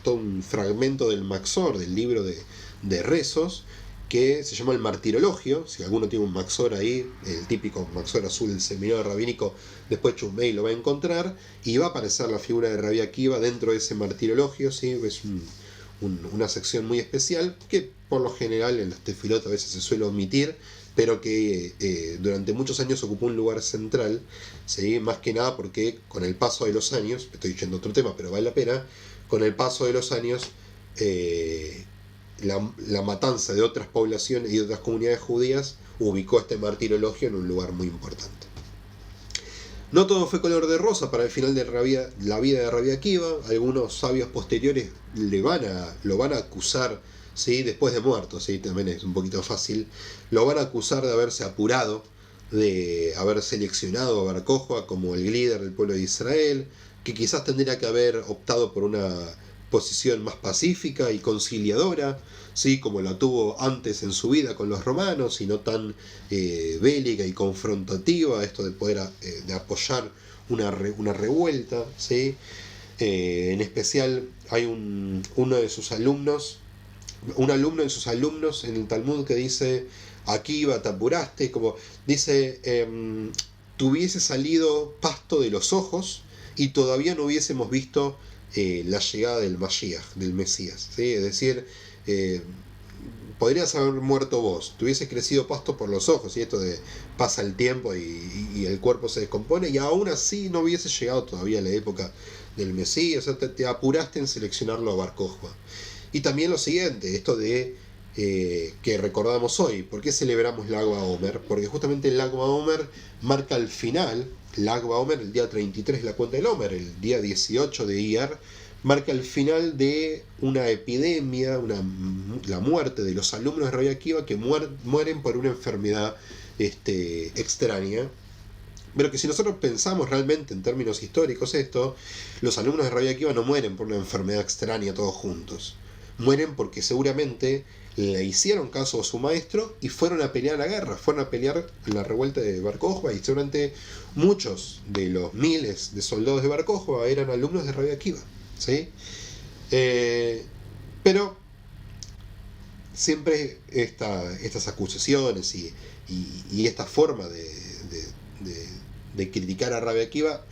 todo un fragmento del Maxor, del libro de rezos, que se llama el Martirologio. Si alguno tiene un Maxor ahí, el típico Maxor azul del seminario rabínico, después Chumei lo va a encontrar, y va a aparecer la figura de Rabbi Akiva dentro de ese Martirologio. ¿Sí? Es una sección muy especial que por lo general en las tefilot a veces se suele omitir, pero que durante muchos años ocupó un lugar central, ¿sí?, más que nada porque con el paso de los años, estoy yendo a otro tema, pero vale la pena, con el paso de los años, la matanza de otras poblaciones y de otras comunidades judías ubicó este martirologio en un lugar muy importante. No todo fue color de rosa para el final de la vida de Rabbi Akiva. Algunos sabios posteriores lo van a acusar, ¿sí?, después de muerto, ¿sí?, también es un poquito fácil, lo van a acusar de haberse apurado, de haber seleccionado a Bar Kokhba como el líder del pueblo de Israel, que quizás tendría que haber optado por una posición más pacífica y conciliadora, ¿sí?, como la tuvo antes en su vida con los romanos, y no tan bélica y confrontativa, esto de poder de apoyar una revuelta, ¿sí? En especial hay un alumno de sus alumnos en el Talmud que dice: Akiva, te apuraste, como dice, te hubiese salido pasto de los ojos y todavía no hubiésemos visto la llegada del Mashiach, del Mesías, ¿sí? Es decir, podrías haber muerto vos, te hubieses crecido pasto por los ojos, y esto de pasa el tiempo y el cuerpo se descompone, y aún así no hubiese llegado todavía la época del Mesías. O sea, te apuraste en seleccionarlo a Bar Kokhba. Y también lo siguiente, esto de que recordamos hoy. ¿Por qué celebramos Lag BaOmer? Porque justamente el Lag BaOmer marca el final. Lag BaOmer, el día 33 de la cuenta del Omer, el día 18 de Iyar, marca el final de una epidemia, la muerte de los alumnos de Rabbi Akiva que mueren por una enfermedad extraña. Pero que si nosotros pensamos realmente en términos históricos esto, los alumnos de Rabbi Akiva no mueren por una enfermedad extraña todos juntos. Mueren porque seguramente le hicieron caso a su maestro y fueron a pelear la guerra, fueron a pelear en la revuelta de Bar Kokhba, y seguramente muchos de los miles de soldados de Bar Kokhba eran alumnos de Rabbi Akiva, ¿sí? Pero siempre estas acusaciones y esta forma de criticar a Rabbi Akiva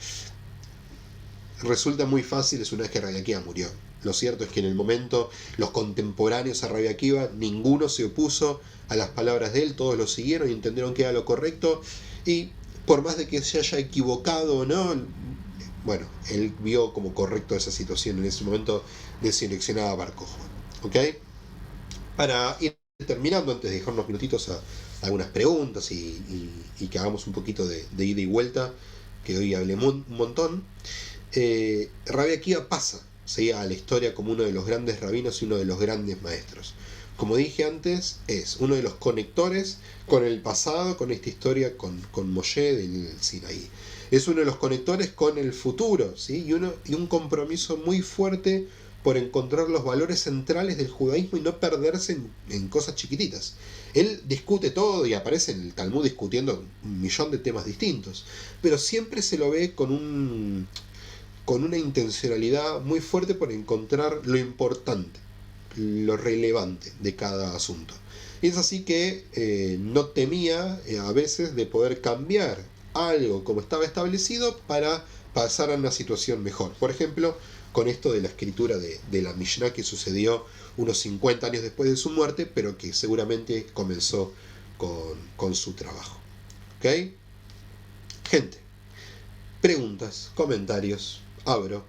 resulta muy fáciles una vez que Rabbi Akiva murió. Lo cierto es que en el momento los contemporáneos a Rabbi Akiva, ninguno se opuso a las palabras de él, todos lo siguieron y entendieron que era lo correcto, y por más de que se haya equivocado o no, bueno, él vio como correcto esa situación en ese momento de seleccionar a Bar Kokhba. ¿Ok? Para ir terminando, antes de dejar unos minutitos a algunas preguntas y que hagamos un poquito de ida y vuelta, que hoy hablé un montón, Rabbi Akiva pasa, ¿sí?, a la historia como uno de los grandes rabinos y uno de los grandes maestros. Como dije antes, es uno de los conectores con el pasado, con esta historia, con Moshe del Sinaí. Es uno de los conectores con el futuro, ¿sí?, y un compromiso muy fuerte por encontrar los valores centrales del judaísmo y no perderse en cosas chiquititas. Él discute todo y aparece en el Talmud discutiendo un millón de temas distintos, pero siempre se lo ve con una intencionalidad muy fuerte por encontrar lo importante, lo relevante de cada asunto. Y es así que no temía a veces de poder cambiar algo como estaba establecido para pasar a una situación mejor. Por ejemplo, con esto de la escritura de la Mishnah, que sucedió unos 50 años después de su muerte, pero que seguramente comenzó con su trabajo. ¿Ok? Gente, preguntas, comentarios, abro.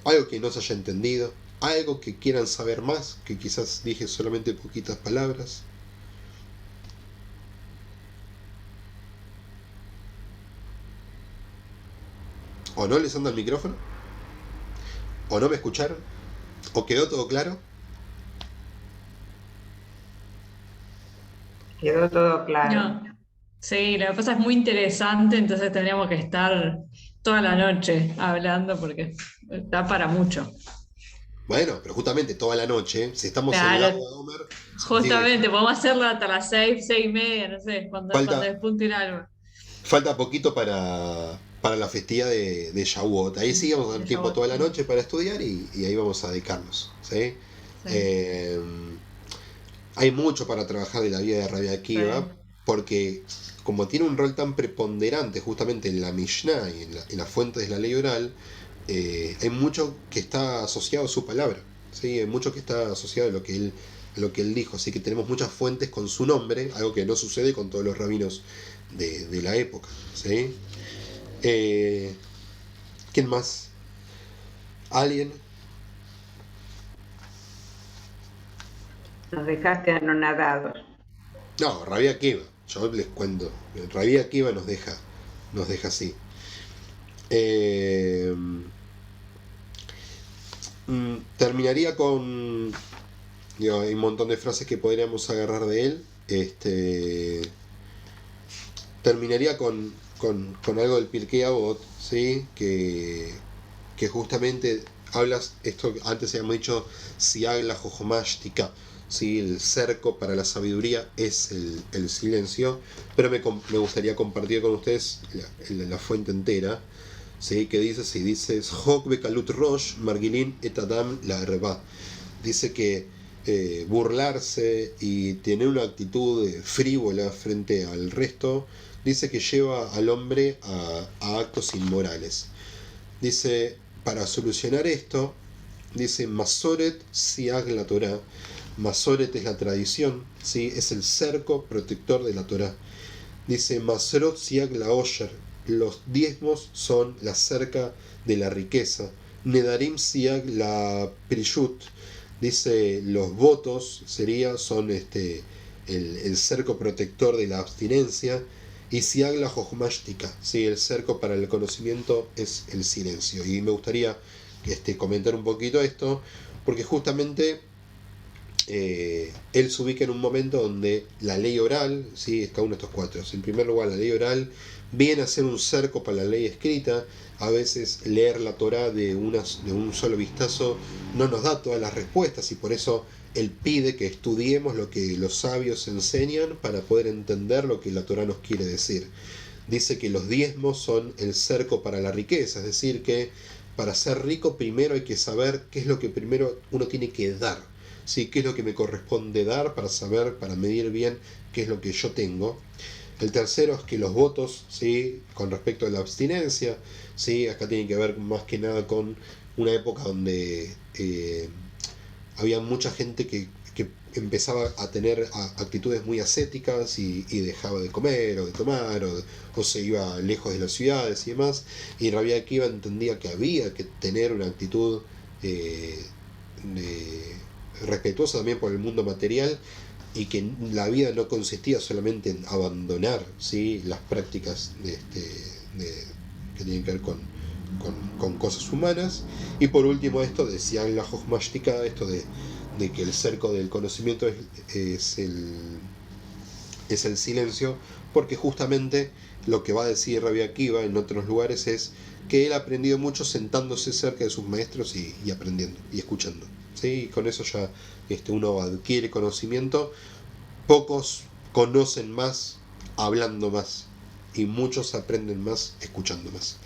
Algo que no se haya entendido, algo que quieran saber más, que quizás dije solamente poquitas palabras. o no les anda el micrófono, o no me escucharon, o quedó todo claro. Quedó todo claro. No. Sí, lo que pasa es muy interesante, entonces tendríamos que estar toda la noche hablando porque da para mucho. Bueno, pero justamente toda la noche, si estamos en el lago Claro, de Homer, significa que justamente, podemos hacerlo hasta las 6, 6:30, no sé, cuando falta, despunte el alba. falta poquito para la festividad de Shavuot. Ahí sí vamos a tener De tiempo toda Shabbat, la noche para estudiar y ahí vamos a dedicarnos. ¿Sí? sí, Eh, Hay mucho para trabajar de la vida de Rabbi Akiva, sí, porque como tiene un rol tan preponderante justamente en la Mishnah y en las fuentes de la ley oral, hay mucho que está asociado a su palabra, ¿sí? Hay mucho que está asociado a lo que él dijo, así que tenemos muchas fuentes con su nombre, algo que no sucede con todos los rabinos de la época. ¿Sí? Eh, ¿Quién más? ¿Alguien? Nos dejaste anonadados. No, Rabbi Akiva, yo les cuento, Rabbi Akiva nos deja así. Eh, Terminaría con. Digo, hay un montón de frases que podríamos agarrar de él. Terminaría con algo del Pirkei Avot, ¿sí? Que justamente hablas, esto antes habíamos dicho, Siag la Jojomáshtica, ¿sí? El cerco para la sabiduría es el silencio, pero me gustaría compartir con ustedes la fuente entera, ¿sí? Que dice, si dices, Hok bekalut rosh, margilin et adam la herba. Dice que burlarse y tener una actitud frívola frente al resto, dice que lleva al hombre a actos inmorales. Dice, para solucionar esto, dice, Masoret siag la Torah. Masoret es la tradición, ¿sí? Es el cerco protector de la Torah. Dice, Masrot siag la osher. Los diezmos son la cerca de la riqueza. Nedarim siag la prishut. Dice, los votos son el cerco protector de la abstinencia. Y siag la jochmashtika, ¿sí? El cerco para el conocimiento es el silencio. Y me gustaría comentar un poquito esto, porque justamente él se ubica en un momento donde la ley oral, ¿sí? Es cada uno de estos cuatro. En primer lugar, la ley oral viene a ser un cerco para la ley escrita. A veces leer la Torá de un solo vistazo no nos da todas las respuestas y por eso él pide que estudiemos lo que los sabios enseñan para poder entender lo que la Torá nos quiere decir. Dice que los diezmos son el cerco para la riqueza, es decir, que para ser rico primero hay que saber qué es lo que primero uno tiene que dar, ¿sí? Qué es lo que me corresponde dar para saber, para medir bien qué es lo que yo tengo. El tercero es que los votos, ¿sí? Con respecto a la abstinencia, ¿sí? Acá tiene que ver más que nada con una época donde había mucha gente que empezaba a tener actitudes muy ascéticas y dejaba de comer o de tomar o se iba lejos de las ciudades y demás. Y Rabbi Akiva entendía que había que tener una actitud respetuosa también por el mundo material y que la vida no consistía solamente en abandonar, ¿sí? Las prácticas que tienen que ver con cosas humanas. Y por último esto decía la Jochmashtika, esto de que el cerco del conocimiento es el silencio, porque justamente lo que va a decir Rabbi Akiva en otros lugares es que él ha aprendido mucho sentándose cerca de sus maestros y aprendiendo y escuchando, ¿sí? Y con eso ya uno adquiere conocimiento. Pocos conocen más hablando más y muchos aprenden más escuchando más.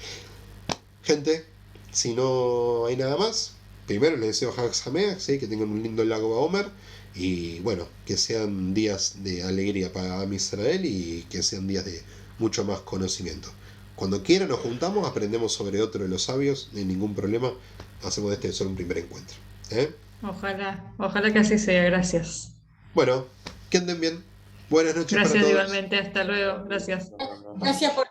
Gente, si no hay nada más, primero les deseo Hag Sameach, ¿sí? Que tengan un lindo lago Baomer y bueno, que sean días de alegría para Am Israel y que sean días de mucho más conocimiento. Cuando quieran nos juntamos, aprendemos sobre otro de los sabios, no hay ningún problema, hacemos de este solo un primer encuentro. ¿Eh? Ojalá que así sea, gracias. Bueno, que anden bien. Buenas noches para Gracias todos. igualmente, hasta luego, gracias. Gracias por